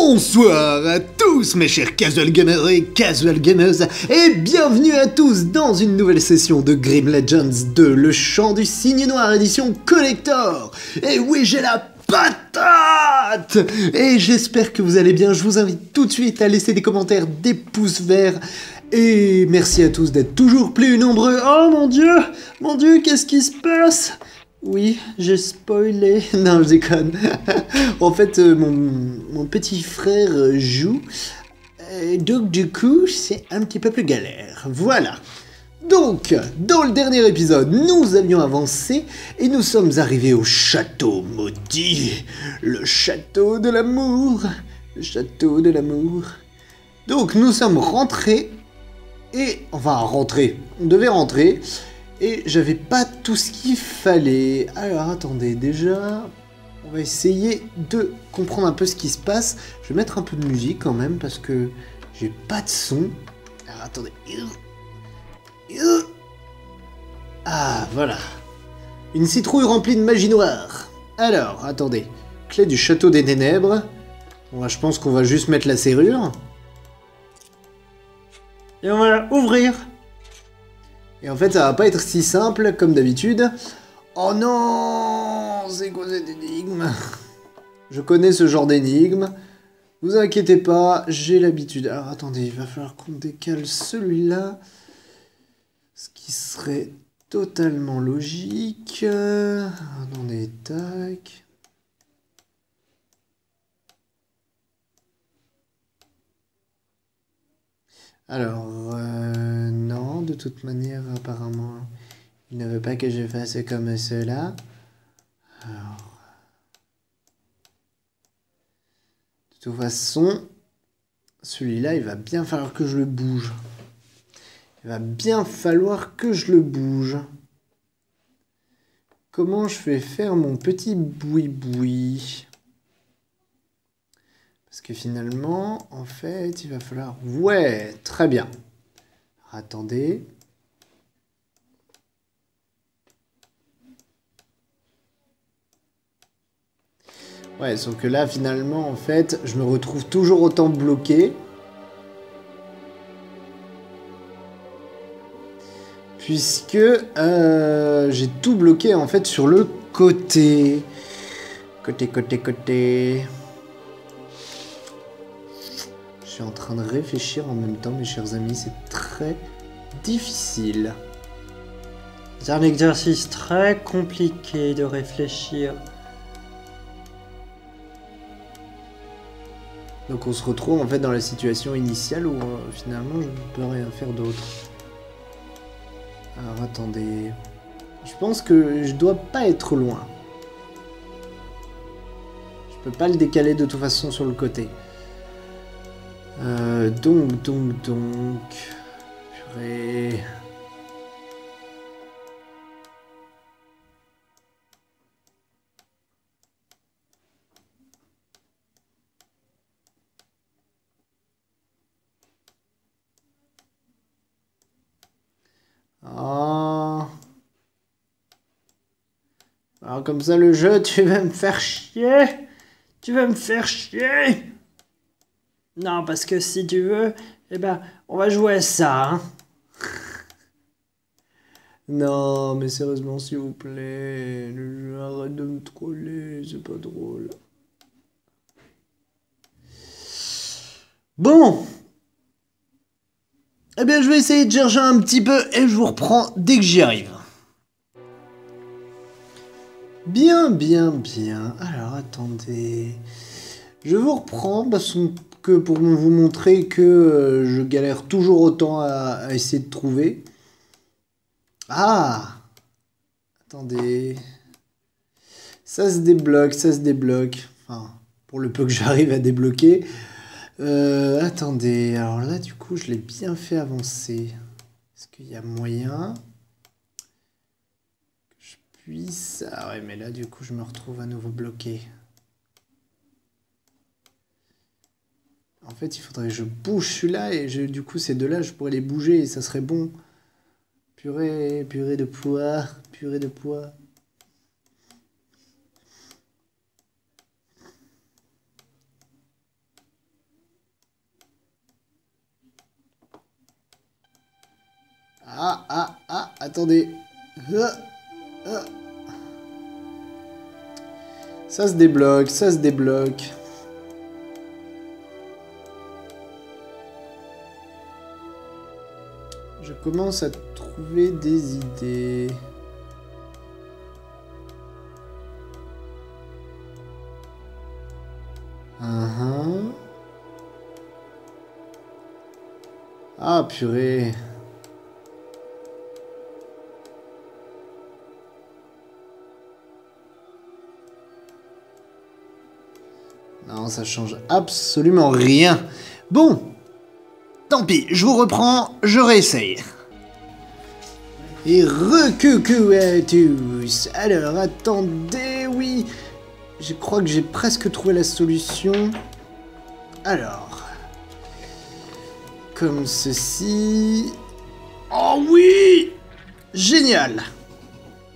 Bonsoir à tous mes chers casual gamers et casual gamers et bienvenue à tous dans une nouvelle session de Grim Legends 2, le chant du cygne noir édition collector. Et oui, j'ai la patate. Et j'espère que vous allez bien. Je vous invite tout de suite à laisser des commentaires, des pouces verts. Et merci à tous d'être toujours plus nombreux. Oh mon dieu, qu'est-ce qui se passe? Oui, j'ai spoilé. Non, je déconne. En fait, mon petit frère joue. Donc du coup, c'est un petit peu plus galère. Voilà. Donc, dans le dernier épisode, nous avions avancé et nous sommes arrivés au château maudit. Le château de l'amour. Le château de l'amour. Donc, nous sommes rentrés. On devait rentrer. Et j'avais pas tout ce qu'il fallait. Alors attendez, déjà, on va essayer de comprendre un peu ce qui se passe. Je vais mettre un peu de musique quand même parce que j'ai pas de son. Alors attendez. Ah, voilà. Une citrouille remplie de magie noire. Alors, attendez. Clé du château des ténèbres. Bon, là, je pense qu'on va juste mettre la serrure. Et on va ouvrir. Et en fait, ça va pas être si simple comme d'habitude. Oh non! C'est quoi cette énigme? Je connais ce genre d'énigme. Vous inquiétez pas, j'ai l'habitude. Alors attendez, il va falloir qu'on décale celui-là. Ce qui serait totalement logique. Attendez, tac. Alors, non, de toute manière, apparemment, il ne veut pas que je fasse comme cela. Alors, de toute façon, celui-là, il va bien falloir que je le bouge. Il va bien falloir que je le bouge. Comment je vais faire mon petit boui-boui ? Parce que finalement, en fait, il va falloir... Ouais, très bien. Alors, attendez. Ouais, sauf que là, finalement, en fait, je me retrouve toujours autant bloqué. Puisque j'ai tout bloqué, en fait, sur le côté. Côté. Je suis en train de réfléchir en même temps, mes chers amis, c'est très difficile. C'est un exercice très compliqué de réfléchir. Donc on se retrouve en fait dans la situation initiale où finalement je ne peux rien faire d'autre. Alors attendez... Je pense que je dois pas être loin. Je peux pas le décaler de toute façon sur le côté. Donc... Purée... Oh. Alors comme ça le jeu, tu vas me faire chier. Tu vas me faire chier. Non, parce que si tu veux, eh ben, on va jouer à ça, hein. Non, mais sérieusement, s'il vous plaît, le jeu, arrête de me troller, c'est pas drôle. Bon. Eh bien, je vais essayer de chercher un petit peu et je vous reprends dès que j'y arrive. Bien. Alors, attendez. Je vous reprends parce que pour vous montrer que je galère toujours autant à essayer de trouver. Ah! Attendez. Ça se débloque. Enfin, pour le peu que j'arrive à débloquer. Attendez. Alors là, du coup, je l'ai bien fait avancer. Est-ce qu'il y a moyen que je puisse... Ah ouais, mais là, du coup, je me retrouve à nouveau bloqué. En fait, il faudrait que je bouge celui-là et du coup, ces deux-là, je pourrais les bouger et ça serait bon. Purée de poids. Attendez. Ça se débloque, ça se débloque. Je commence à trouver des idées. Ah, purée. Non, ça change absolument rien. Bon, tant pis, je vous reprends, je réessaye. Et recoucou à tous. Alors, attendez, oui. Je crois que j'ai presque trouvé la solution. Alors, comme ceci. Oh oui! Génial!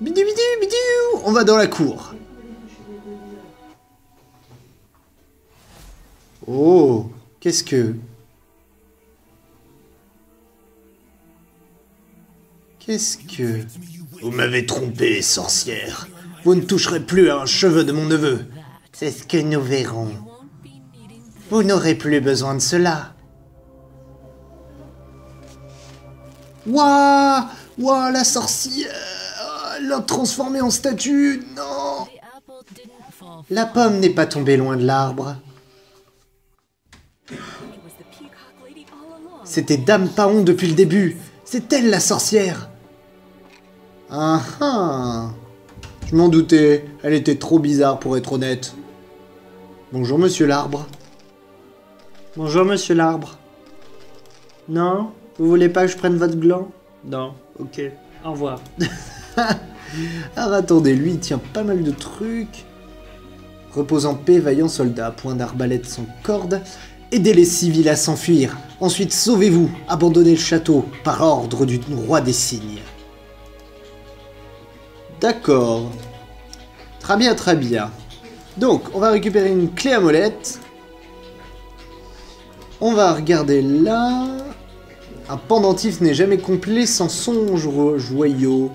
Bidou, bidou, bidou! On va dans la cour. Oh, qu'est-ce que... Vous m'avez trompé, sorcière. Vous ne toucherez plus à un cheveu de mon neveu. C'est ce que nous verrons. Vous n'aurez plus besoin de cela. Waouh! Waouh, la sorcière! Elle l'a transformée en statue! Non! La pomme n'est pas tombée loin de l'arbre. C'était Dame Paon depuis le début. C'est elle la sorcière. Ah ah. Je m'en doutais. Elle était trop bizarre pour être honnête. Bonjour monsieur l'arbre. Bonjour, monsieur l'arbre. Non? Vous voulez pas que je prenne votre gland? Non. Ok. Au revoir. Alors attendez, lui il tient pas mal de trucs. Repose en paix, vaillant soldat. Point d'arbalète sans corde. Aidez les civils à s'enfuir. Ensuite sauvez-vous. Abandonnez le château par ordre du roi des cygnes. D'accord. Très bien, très bien. Donc, on va récupérer une clé à molette. On va regarder là. Un pendentif n'est jamais complet sans son joyau.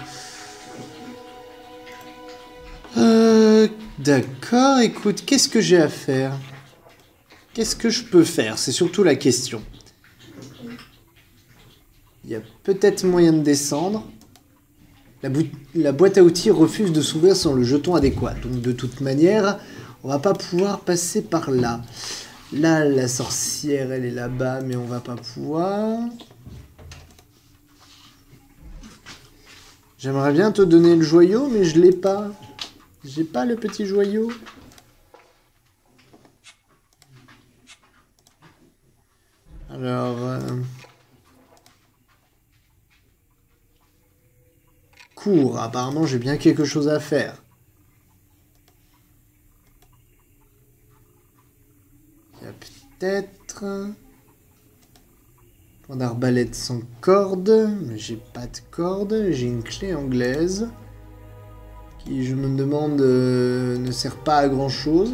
D'accord, écoute, qu'est-ce que j'ai à faire? Qu'est-ce que je peux faire? C'est surtout la question. Il y a peut-être moyen de descendre. La boîte à outils refuse de s'ouvrir sans le jeton adéquat. Donc de toute manière, on va pas pouvoir passer par là. Là, la sorcière, elle est là-bas, mais on va pas pouvoir. J'aimerais bien te donner le joyau, mais je l'ai pas. J'ai pas le petit joyau. Alors... Cours, apparemment j'ai bien quelque chose à faire. Il y a peut-être... Point d'arbalète sans corde, mais j'ai pas de corde, j'ai une clé anglaise qui, je me demande, ne sert pas à grand chose.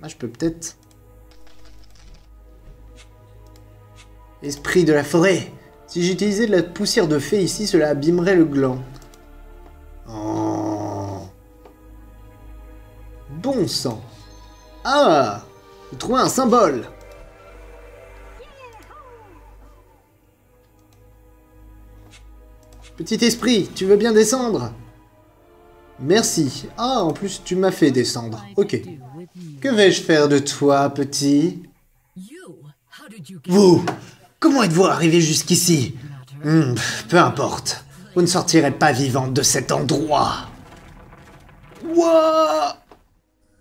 Ah, je peux peut-être... Esprit de la forêt! Si j'utilisais de la poussière de fée ici, cela abîmerait le gland. Oh. Bon sang! Ah! J'ai trouvé un symbole! Petit esprit, tu veux bien descendre? Merci. Ah, en plus, tu m'as fait descendre. Ok. Que vais-je faire de toi, petit? Vous! Comment êtes-vous arrivé jusqu'ici? Peu importe. Vous ne sortirez pas vivante de cet endroit. Wouah!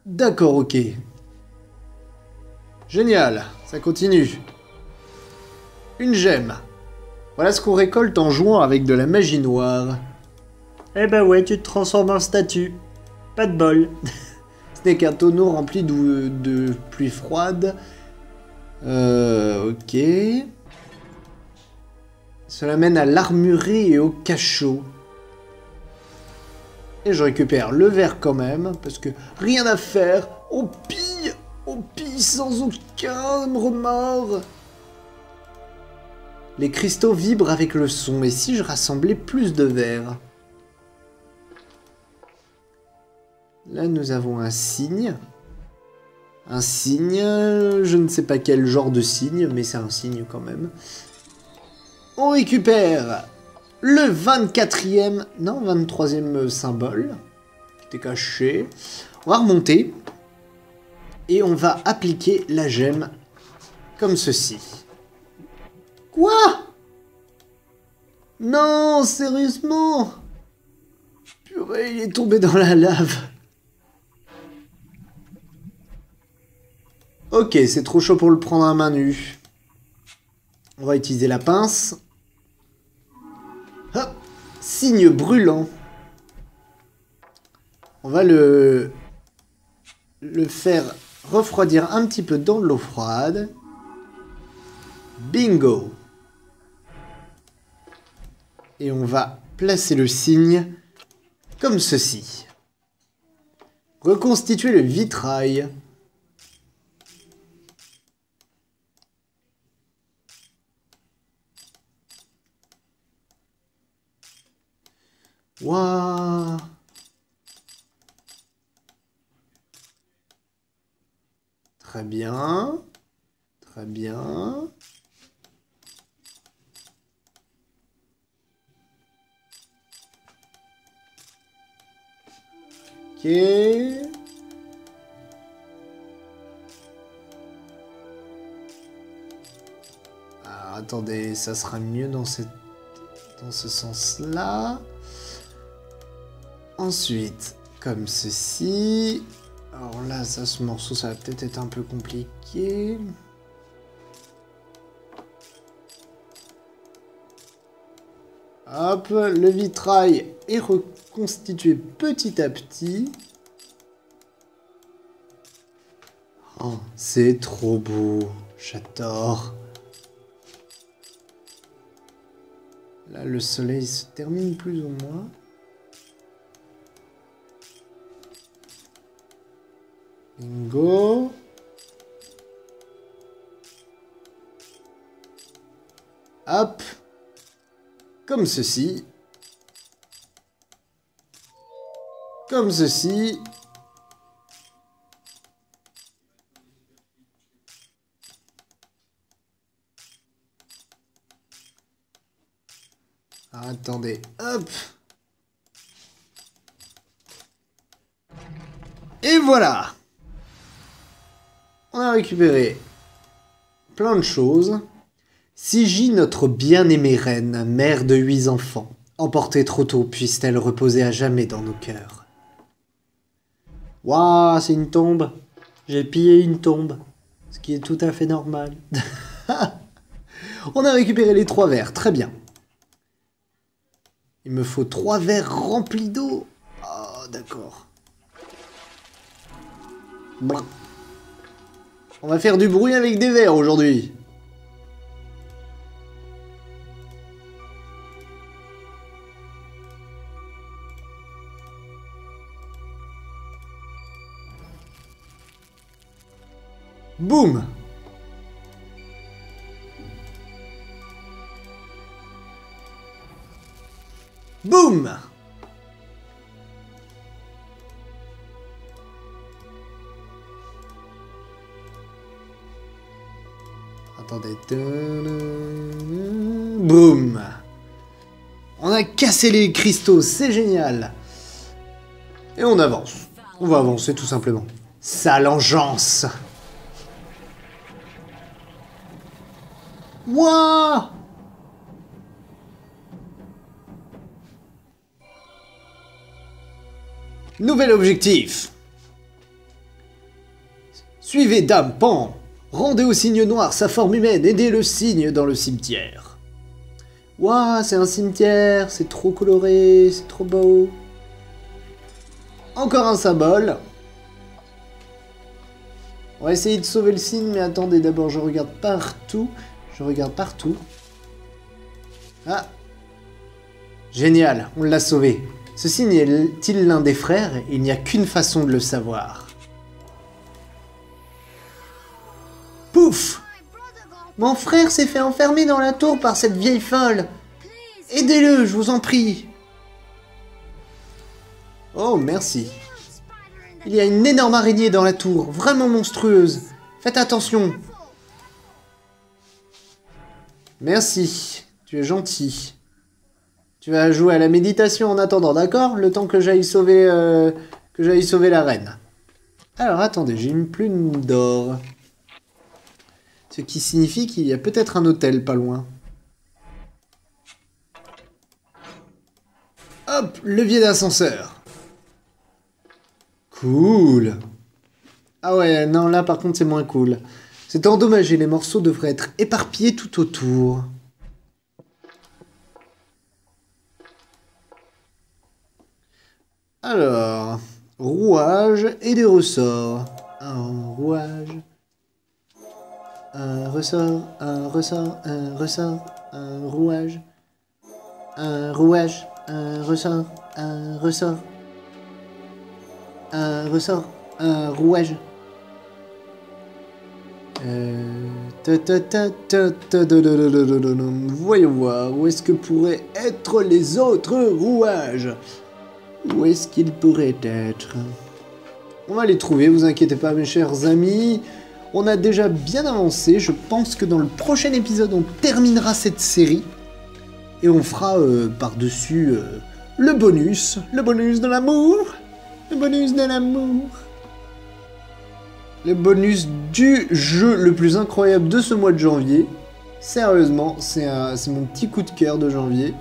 D'accord, ok. Génial, ça continue. Une gemme. Voilà ce qu'on récolte en jouant avec de la magie noire. Eh ben ouais, tu te transformes en statue. Pas de bol. Ce n'est qu'un tonneau rempli de pluie froide. Ok. Cela mène à l'armurerie et au cachot. Et je récupère le verre quand même, parce que rien à faire. On pille sans aucun remords. Les cristaux vibrent avec le son. Et si je rassemblais plus de verre? Là, nous avons un signe. Un signe, je ne sais pas quel genre de signe, mais c'est un signe quand même. On récupère le 24e, non, 23e symbole. Qui était caché. On va remonter. Et on va appliquer la gemme comme ceci. Quoi? Non, sérieusement? Purée, il est tombé dans la lave. Ok, c'est trop chaud pour le prendre à main nue. On va utiliser la pince. Hop, signe brûlant. On va le faire refroidir un petit peu dans de l'eau froide. Bingo. Et on va placer le signe comme ceci. Reconstituer le vitrail. Waouh! Très bien. Très bien. Ok. Alors, attendez, ça sera mieux dans ce sens-là. Ensuite, comme ceci. Alors là, ça, ce morceau, ça va peut-être être un peu compliqué. Hop, le vitrail est reconstitué petit à petit. Oh, c'est trop beau. J'adore. Là, le soleil se termine plus ou moins. Bingo. Hop. Comme ceci. Comme ceci. Attendez, hop. Et voilà. On a récupéré plein de choses. Sigi, notre bien-aimée reine, mère de 8 enfants, emportée trop tôt, puisse-t-elle reposer à jamais dans nos cœurs. Waouh, c'est une tombe. J'ai pillé une tombe, ce qui est tout à fait normal. On a récupéré les 3 verres, très bien. Il me faut 3 verres remplis d'eau. Oh, d'accord. Bon. On va faire du bruit avec des verres aujourd'hui. Boum! Boum! Attendez. Boum! On a cassé les cristaux, c'est génial! Et on avance. On va avancer tout simplement. Sale engeance! Wouah! Nouvel objectif. Suivez Dame Pan. Rendez au signe noir sa forme humaine. Aidez le signe dans le cimetière. Wouah, c'est un cimetière. C'est trop coloré. C'est trop beau. Encore un symbole. On va essayer de sauver le signe, mais attendez, d'abord je regarde partout. Je regarde partout. Ah! Génial, on l'a sauvé. Ce signe est-il l'un des frères? Il n'y a qu'une façon de le savoir. Pouf! Mon frère s'est fait enfermer dans la tour par cette vieille folle. Aidez-le, je vous en prie. Oh, merci. Il y a une énorme araignée dans la tour, vraiment monstrueuse. Faites attention. Merci, tu es gentil. Tu vas jouer à la méditation en attendant, d'accord? Le temps que j'aille sauver la reine. Alors, attendez, j'ai une plume d'or. Ce qui signifie qu'il y a peut-être un hôtel pas loin. Hop, levier d'ascenseur. Cool. Ah ouais, non, là par contre c'est moins cool. C'est endommagé, les morceaux devraient être éparpillés tout autour. Alors, rouage et des ressorts. Un rouage, un ressort, un ressort, un ressort, un rouage, un rouage, un ressort, un ressort, un ressort, un rouage. Voyons voir, où est-ce que pourraient être les autres rouages? Où est-ce qu'ils pourraient être? On va les trouver, vous inquiétez pas mes chers amis. On a déjà bien avancé, je pense que dans le prochain épisode on terminera cette série. Et on fera par-dessus le bonus de l'amour. Le bonus de l'amour. Le bonus du jeu le plus incroyable de ce mois de janvier. Sérieusement, c'est mon petit coup de cœur de janvier.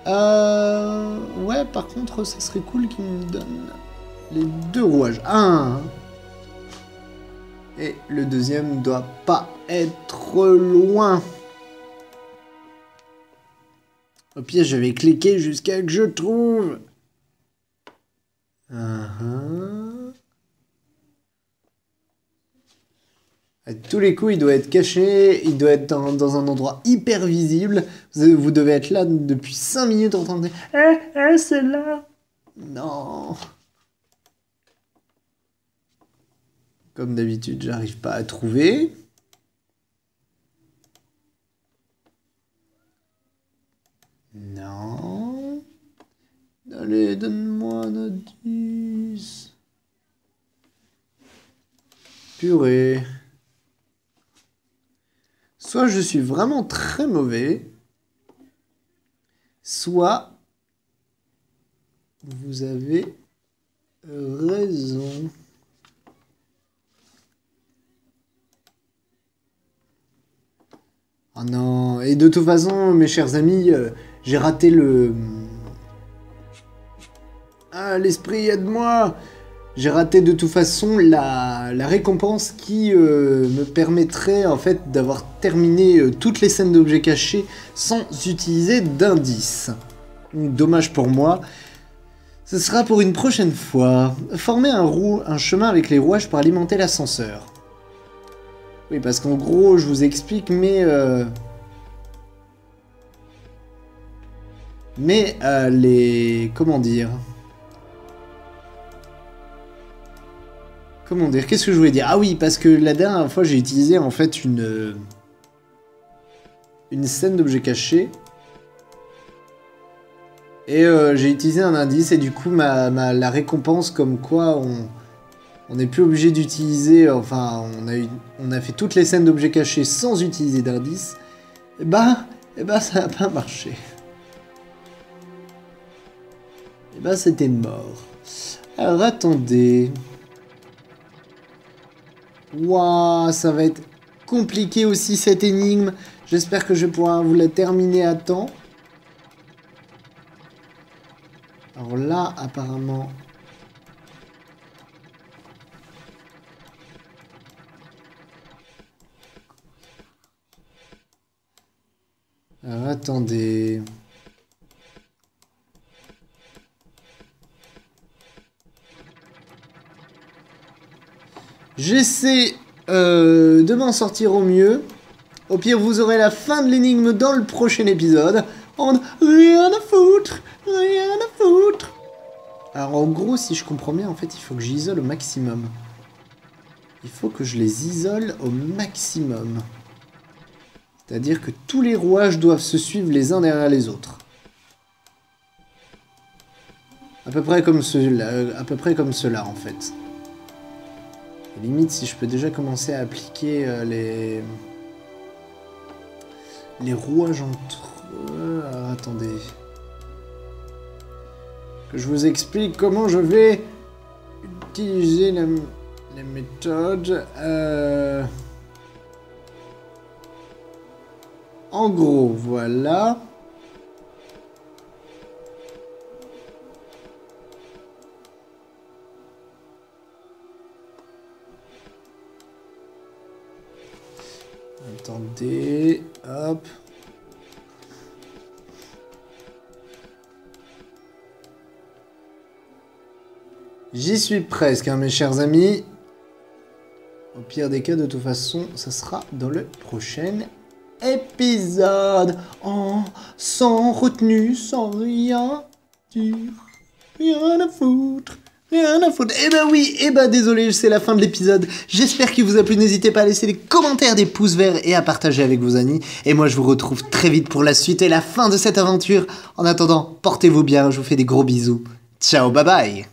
Ouais, par contre, ça serait cool qu'il me donne les deux rouages. Un. Et le deuxième doit pas être loin. Au pire, je vais cliquer jusqu'à que je trouve. À tous les coups, il doit être caché, il doit être dans un endroit hyper visible. Vous devez être là depuis 5 minutes en train de dire c'est là. Non. Comme d'habitude, j'arrive pas à trouver. Non. Allez, donne-moi un indice. Purée. Soit je suis vraiment très mauvais, soit vous avez raison. Oh non, et de toute façon, mes chers amis, j'ai raté le... Ah, l'esprit, aide-moi! J'ai raté de toute façon la récompense qui me permettrait en fait d'avoir terminé toutes les scènes d'objets cachés sans utiliser d'indices. Dommage pour moi. Ce sera pour une prochaine fois. Former un chemin avec les rouages pour alimenter l'ascenseur. Oui, parce qu'en gros, je vous explique, les... Comment dire? Qu'est-ce que je voulais dire? Ah oui, parce que la dernière fois, j'ai utilisé en fait une scène d'objet caché. Et j'ai utilisé un indice et du coup, la récompense comme quoi on n'est plus obligé d'utiliser... Enfin, on a fait toutes les scènes d'objets cachés sans utiliser d'indice. Et bah, ça n'a pas marché. Et bah, c'était mort. Alors, attendez... Waouh, ça va être compliqué aussi cette énigme. J'espère que je vais pouvoir vous la terminer à temps. Alors là, apparemment... Alors, attendez... J'essaie de m'en sortir au mieux. Au pire, vous aurez la fin de l'énigme dans le prochain épisode. On n'a rien à foutre, rien à foutre. Alors en gros, si je comprends bien, en fait, il faut que j'isole au maximum. Il faut que je les isole au maximum. C'est-à-dire que tous les rouages doivent se suivre les uns derrière les autres. À peu près comme cela en fait. Et limite, si je peux déjà commencer à appliquer les rouages entre eux... Alors, attendez. Que je vous explique comment je vais utiliser les méthodes. En gros, voilà. Attendez, hop. J'y suis presque, hein, mes chers amis. Au pire des cas, de toute façon, ça sera dans le prochain épisode. Sans retenue, sans rien dire. Rien à foutre. Rien à foutre. Eh ben oui, désolé, c'est la fin de l'épisode. J'espère qu'il vous a plu. N'hésitez pas à laisser des commentaires, des pouces verts et à partager avec vos amis. Et moi, je vous retrouve très vite pour la suite et la fin de cette aventure. En attendant, portez-vous bien. Je vous fais des gros bisous. Ciao, bye bye.